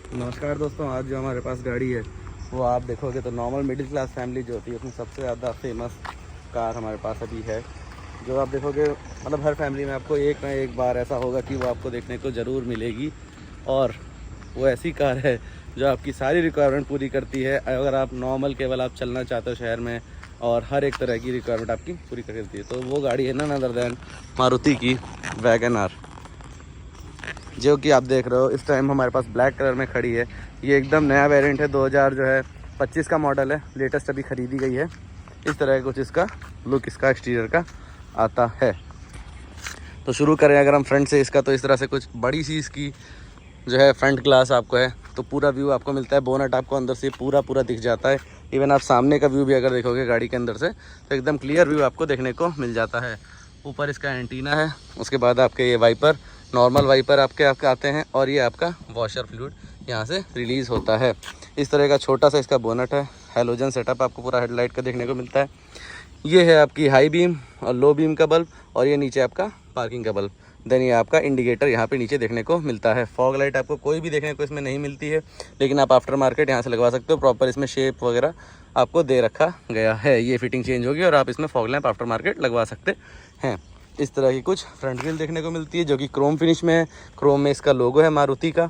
नमस्कार दोस्तों, आज जो हमारे पास गाड़ी है वो आप देखोगे तो नॉर्मल मिडिल क्लास फैमिली जो होती है उसमें सबसे ज़्यादा फेमस कार हमारे पास अभी है। जो आप देखोगे मतलब हर फैमिली में आपको एक ना एक बार ऐसा होगा कि वो आपको देखने को ज़रूर मिलेगी। और वो ऐसी कार है जो आपकी सारी रिक्वायरमेंट पूरी करती है। अगर आप नॉर्मल केवल आप चलना चाहते हो शहर में और हर एक तरह की रिक्वायरमेंट आपकी पूरी करती है, तो वो गाड़ी है ना अदर दैन मारुति की वैगन आर, जो कि आप देख रहे हो इस टाइम हमारे पास ब्लैक कलर में खड़ी है। ये एकदम नया वेरिएंट है, 2025 का मॉडल है, लेटेस्ट अभी ख़रीदी गई है। इस तरह का कुछ इसका लुक, इसका एक्सटीरियर का आता है। तो शुरू करें अगर हम फ्रंट से इसका, तो इस तरह से कुछ बड़ी सी इसकी जो है फ्रंट ग्लास आपको है, तो पूरा व्यू आपको मिलता है। बोनट आपको अंदर से पूरा दिख जाता है। इवन आप सामने का व्यू भी अगर देखोगे गाड़ी के अंदर से तो एकदम क्लियर व्यू आपको देखने को मिल जाता है। ऊपर इसका एंटीना है, उसके बाद आपके ये वाइपर, नॉर्मल वाइपर आपके आते हैं, और ये आपका वॉशर फ्लूइड यहाँ से रिलीज़ होता है। इस तरह का छोटा सा इसका बोनट है। हैलोजन सेटअप आपको पूरा हेडलाइट का देखने को मिलता है। ये है आपकी हाई बीम और लो बीम का बल्ब, और ये नीचे आपका पार्किंग का बल्ब। देन ये आपका इंडिकेटर यहाँ पे नीचे देखने को मिलता है। फॉग लाइट आपको कोई भी देखने को इसमें नहीं मिलती है, लेकिन आप आफ्टर मार्केट यहाँ से लगवा सकते हो। प्रॉपर इसमें शेप वगैरह आपको दे रखा गया है। ये फिटिंग चेंज होगी और आप इसमें फॉग लैंप आफ्टर मार्केट लगवा सकते हैं। इस तरह की कुछ फ्रंट ग्रिल देखने को मिलती है जो कि क्रोम फिनिश में है। क्रोम में इसका लोगो है मारुति का।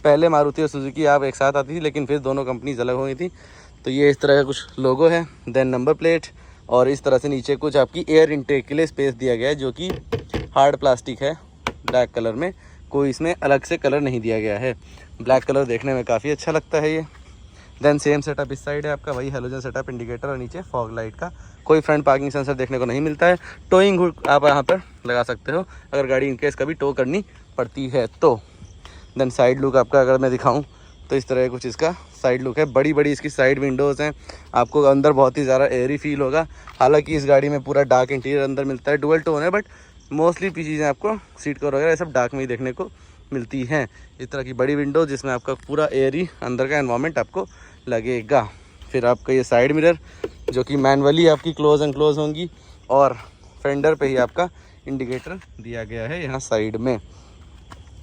पहले मारुति और सुजुकी आप एक साथ आती थी, लेकिन फिर दोनों कंपनीज अलग हो गई थी। तो ये इस तरह का कुछ लोगो है। देन नंबर प्लेट, और इस तरह से नीचे कुछ आपकी एयर इनटेक के लिए स्पेस दिया गया है, जो कि हार्ड प्लास्टिक है ब्लैक कलर में। कोई इसमें अलग से कलर नहीं दिया गया है। ब्लैक कलर देखने में काफ़ी अच्छा लगता है ये। देन सेम सेटअप इस साइड है आपका, वही हेलोजन सेटअप, इंडिकेटर और नीचे फॉग लाइट का। कोई फ्रंट पार्किंग सेंसर देखने को नहीं मिलता है। टोइंग हुड आप यहाँ पर लगा सकते हो अगर गाड़ी इनकेस कभी टो करनी पड़ती है तो। देन साइड लुक आपका अगर मैं दिखाऊं तो इस तरह कुछ इसका साइड लुक है। बड़ी बड़ी इसकी साइड विंडोज़ हैं। आपको अंदर बहुत ही ज़्यादा एयरी फील होगा। हालांकि इस गाड़ी में पूरा डार्क इंटीरियर अंदर मिलता है। डुअल टोन है, बट मोस्टली चीज़ें आपको सीट कवर वगैरह सब डार्क में ही देखने को मिलती हैं। इस तरह की बड़ी विंडो जिसमें आपका पूरा एयरी अंदर का एनवायरनमेंट आपको लगेगा। फिर आपका ये साइड मिरर जो कि मैनुअली आपकी क्लोज एंड क्लोज होंगी, और फेंडर पे ही आपका इंडिकेटर दिया गया है यहाँ साइड में।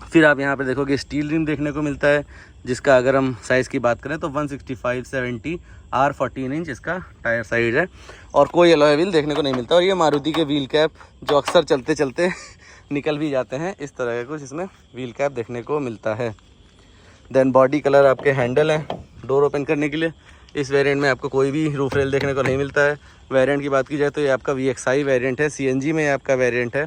फिर आप यहाँ पे देखोगे स्टील रिम देखने को मिलता है, जिसका अगर हम साइज़ की बात करें तो 165/70 R14 इंच इसका टायर साइज है। और कोई अलॉय व्हील देखने को नहीं मिलता। और ये मारुति के व्हील कैप जो अक्सर चलते चलते निकल भी जाते हैं, इस तरह का कुछ इसमें व्हील कैप देखने को मिलता है। देन बॉडी कलर आपके हैंडल हैं डोर ओपन करने के लिए। इस वेरिएंट में आपको कोई भी रूफ रेल देखने को नहीं मिलता है। वेरिएंट की बात की जाए तो ये आपका VXI वेरिएंट है। CNG में आपका वेरिएंट है।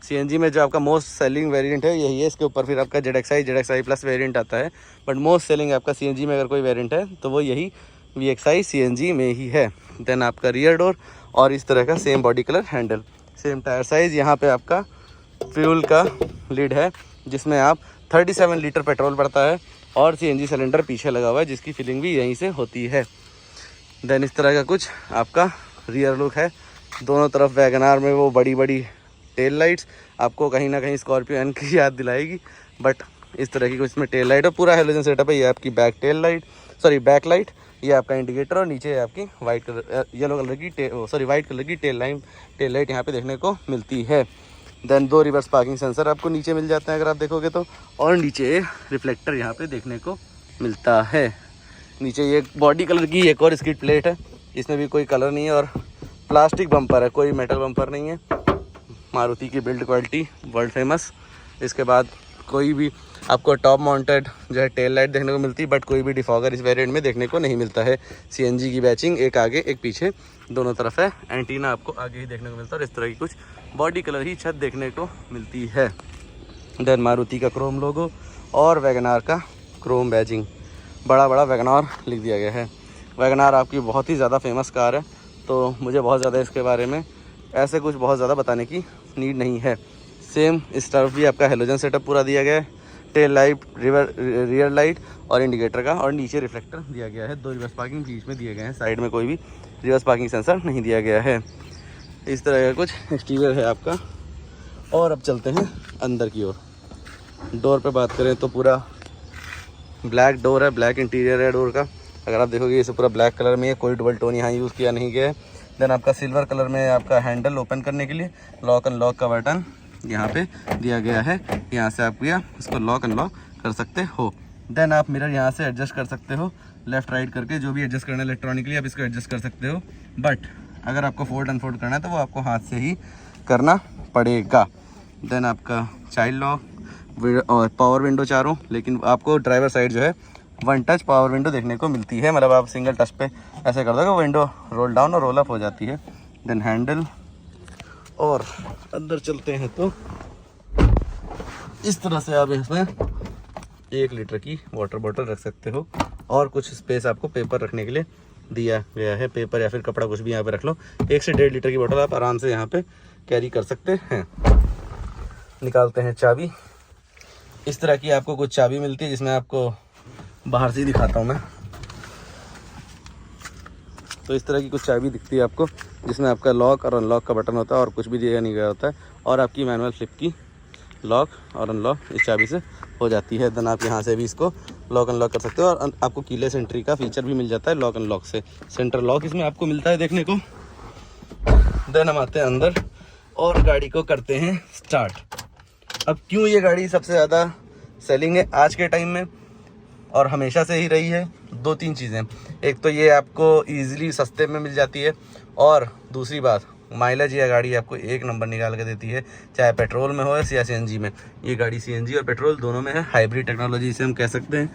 CNG में जो आपका मोस्ट सेलिंग वेरिएंट है यही है। इसके ऊपर फिर आपका ZXI प्लस वेरिएंट आता है, बट मोस्ट सेलिंग आपका CNG में अगर कोई वेरिएंट है तो वो यही VXI CNG में ही है। देन आपका रियर डोर, और इस तरह का same body colour handle, same tyre size. यहाँ पर आपका फ्यूल का लिड है जिसमें आप 37 लीटर पेट्रोल पड़ता है, और CNG सिलेंडर पीछे लगा हुआ है जिसकी फिलिंग भी यहीं से होती है। देन इस तरह का कुछ आपका रियर लुक है। दोनों तरफ वैगन आर में वो बड़ी बड़ी टेल लाइट्स आपको कहीं ना कहीं स्कॉर्पियो एन की याद दिलाएगी, बट इस तरह की कुछ इसमें टेल लाइट और पूरा हेलोजन सेटअप है। ये आपकी बैक लाइट, ये आपका इंडिकेटर, और नीचे आपकी वाइट कलर की टेल लाइट यहाँ पे देखने को मिलती है। देन 2 रिवर्स पार्किंग सेंसर आपको नीचे मिल जाते हैं अगर आप देखोगे तो, और नीचे रिफ्लेक्टर यहाँ पे देखने को मिलता है। नीचे ये बॉडी कलर की एक और स्किड प्लेट है, इसमें भी कोई कलर नहीं है, और प्लास्टिक बम्पर है, कोई मेटल बम्पर नहीं है। मारुति की बिल्ड क्वालिटी वर्ल्ड फेमस। इसके बाद कोई भी आपको टॉप माउंटेड जो है टेल लाइट देखने को मिलती है, बट कोई भी डिफॉगर इस वेरिएंट में देखने को नहीं मिलता है। CNG की बैचिंग, एक आगे एक पीछे दोनों तरफ है। एंटीना आपको आगे ही देखने को मिलता है, और इस तरह की कुछ बॉडी कलर ही छत देखने को मिलती है। देन मारुति का क्रोम लोगो और वैगन आर का क्रोम बैजिंग, बड़ा वैगन आर लिख दिया गया है। वैगन आर आपकी बहुत ही ज़्यादा फेमस कार है, तो मुझे बहुत ज़्यादा इसके बारे में ऐसे कुछ बहुत ज़्यादा बताने की नीड नहीं है। सेम इस तरफ भी आपका हेलोजन सेटअप पूरा दिया गया है। टेल लाइट, रियर लाइट और इंडिकेटर का, और नीचे रिफ्लेक्टर दिया गया है। 2 रिवर्स पार्किंग बीच में दिए गए हैं, साइड में कोई भी रिवर्स पार्किंग सेंसर नहीं दिया गया है। इस तरह का कुछ एक्सटीरियर है आपका। और अब चलते हैं अंदर की ओर। डोर पे बात करें तो पूरा ब्लैक डोर है, ब्लैक इंटीरियर है डोर का। अगर आप देखोगे इसे पूरा ब्लैक कलर में है, कोई डबल टोन यहाँ यूज़ किया नहीं गया है। देन आपका सिल्वर कलर में आपका हैंडल ओपन करने के लिए लॉक अनलॉक का बटन यहाँ पे दिया गया है। यहाँ से आप इसको लॉक अनलॉक कर सकते हो। देन आप मिरर यहाँ से एडजस्ट कर सकते हो लेफ़्ट राइट करके, जो भी एडजस्ट करना है इलेक्ट्रॉनिकली आप इसको एडजस्ट कर सकते हो। बट अगर आपको फोल्ड अनफोल्ड करना है तो वो आपको हाथ से ही करना पड़ेगा। देन आपका चाइल्ड लॉक और पावर विंडो चारों, लेकिन आपको ड्राइवर साइड जो है 1 टच पावर विंडो देखने को मिलती है। मतलब आप सिंगल टच पे ऐसे कर दोगे विंडो रोल डाउन और रोल अप हो जाती है। देन हैंडल, और अंदर चलते हैं तो इस तरह से आप इसमें 1 लीटर की वाटर बॉटल रख सकते हो और कुछ स्पेस आपको पेपर रखने के लिए दिया गया है। पेपर या फिर कपड़ा कुछ भी यहाँ पे रख लो। 1 से 1.5 लीटर की बोतल आप आराम से यहाँ पे कैरी कर सकते हैं। निकालते हैं चाबी। इस तरह की आपको कुछ चाबी मिलती है, जिसमें आपको बाहर से ही दिखाता हूँ मैं। तो इस तरह की कुछ चाबी दिखती है आपको, जिसमें आपका लॉक और अनलॉक का बटन होता है और कुछ भी दिया नहीं गया होता है, और आपकी मैनुअल फ्लिप की लॉक और अनलॉक इस चाबी से हो जाती है। देन आप यहाँ से भी इसको लॉक अनलॉक कर सकते हो, और आपको कीलेस एंट्री का फीचर भी मिल जाता है लॉक अनलॉक से। सेंटर लॉक इसमें आपको मिलता है देखने को। देन हम आते हैं अंदर और गाड़ी को करते हैं स्टार्ट। अब क्यों ये गाड़ी सबसे ज़्यादा सेलिंग है आज के टाइम में और हमेशा से ही रही है, 2-3 चीज़ें। एक तो ये आपको ईजिली सस्ते में मिल जाती है, और दूसरी बात माइलेज ये गाड़ी आपको 1 नंबर निकाल के देती है, चाहे पेट्रोल में हो या CNG में। ये गाड़ी CNG और पेट्रोल दोनों में है, हाइब्रिड टेक्नोलॉजी इसे हम कह सकते हैं।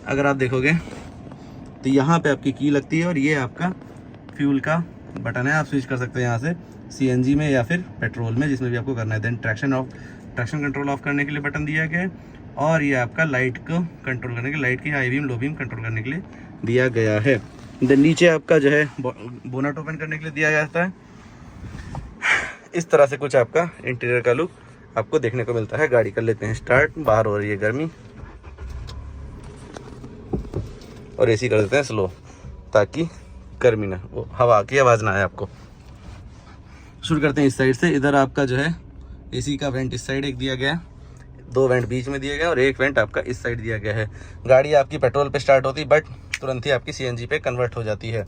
अगर आप देखोगे तो यहाँ पे आपकी की लगती है और ये आपका फ्यूल का बटन है, आप स्विच कर सकते हैं यहाँ से CNG में या फिर पेट्रोल में, जिसमें भी आपको करना है। देन ट्रैक्शन कंट्रोल ऑफ करने के लिए बटन दिया गया है, और ये आपका लाइट को कंट्रोल करने के लिए, लाइट की high beam low beam control करने के लिए दिया गया है। देन नीचे आपका जो है बोनट ओपन करने के लिए दिया जाता है। इस तरह से कुछ आपका इंटीरियर का लुक आपको देखने को मिलता है। गाड़ी कर लेते हैं स्टार्ट। बाहर हो रही है गर्मी और AC कर देते हैं स्लो, ताकि गर्मी ना, वो हवा की आवाज़ ना आए आपको। शुरू करते हैं इस साइड से। इधर आपका जो है AC का वेंट इस साइड एक दिया गया है, 2 वेंट बीच में दिया गया और 1 वेंट आपका इस साइड दिया गया है। गाड़ी आपकी पेट्रोल पे स्टार्ट होती है, बट तुरंत ही आपकी CNG पे कन्वर्ट हो जाती है।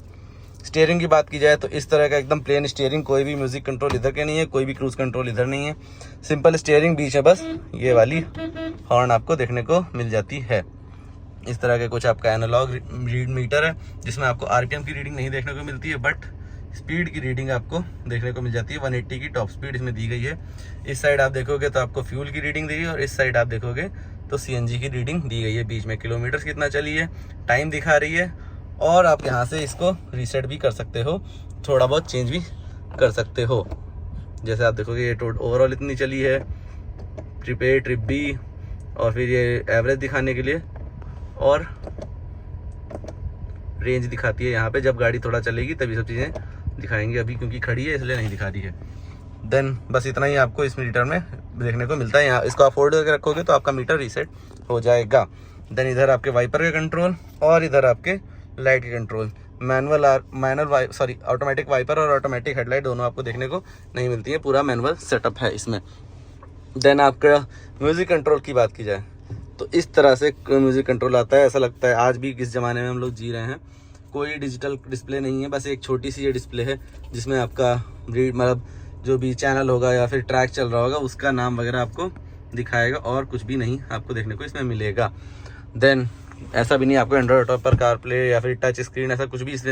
स्टीयरिंग की बात की जाए तो इस तरह का एकदम प्लेन स्टीयरिंग, कोई भी म्यूजिक कंट्रोल इधर के नहीं है, कोई भी क्रूज कंट्रोल इधर नहीं है, सिंपल स्टीयरिंग। बीच में बस ये वाली हॉर्न आपको देखने को मिल जाती है। इस तरह के कुछ आपका एनालॉग रीड मीटर है, जिसमें आपको RPM की रीडिंग नहीं देखने को मिलती है, बट स्पीड की रीडिंग आपको देखने को मिल जाती है। 180 की टॉप स्पीड इसमें दी गई है। इस साइड आप देखोगे तो आपको फ्यूल की रीडिंग दी गई है, और इस साइड आप देखोगे तो CNG की रीडिंग दी गई है। बीच में किलोमीटर्स कितना चली है, टाइम दिखा रही है, और आप यहाँ से इसको रीसेट भी कर सकते हो, थोड़ा बहुत चेंज भी कर सकते हो। जैसे आप देखोगे ये ओवरऑल इतनी चली है, ट्रिप A ट्रिप B, और फिर ये एवरेज दिखाने के लिए, और रेंज दिखाती है यहाँ पे। जब गाड़ी थोड़ा चलेगी तभी सब चीज़ें दिखाएंगे, अभी क्योंकि खड़ी है इसलिए नहीं दिखा रही है। देन बस इतना ही आपको इस मीटर में देखने को मिलता है। यहाँ इसको आप फोल्ड करके रखोगे तो आपका मीटर रीसेट हो जाएगा। देन इधर आपके वाइपर के कंट्रोल, और इधर आपके लाइट के कंट्रोल। ऑटोमेटिक वाइपर और ऑटोमेटिक हेडलाइट दोनों आपको देखने को नहीं मिलती है, पूरा मैनुअल सेटअप है इसमें। देन आपका म्यूज़िक कंट्रोल की बात की जाए तो इस तरह से म्यूज़िक कंट्रोल आता है। ऐसा लगता है आज भी किस ज़माने में हम लोग जी रहे हैं, कोई डिजिटल डिस्प्ले नहीं है, बस एक छोटी सी ये डिस्प्ले है, जिसमें आपका मतलब जो भी चैनल होगा या फिर ट्रैक चल रहा होगा उसका नाम वगैरह आपको दिखाएगा, और कुछ भी नहीं आपको देखने को इसमें मिलेगा। देन ऐसा भी नहीं आपको एंड्रॉइड ऑटो पर कारप्ले या फिर टच स्क्रीन ऐसा कुछ भी इसमें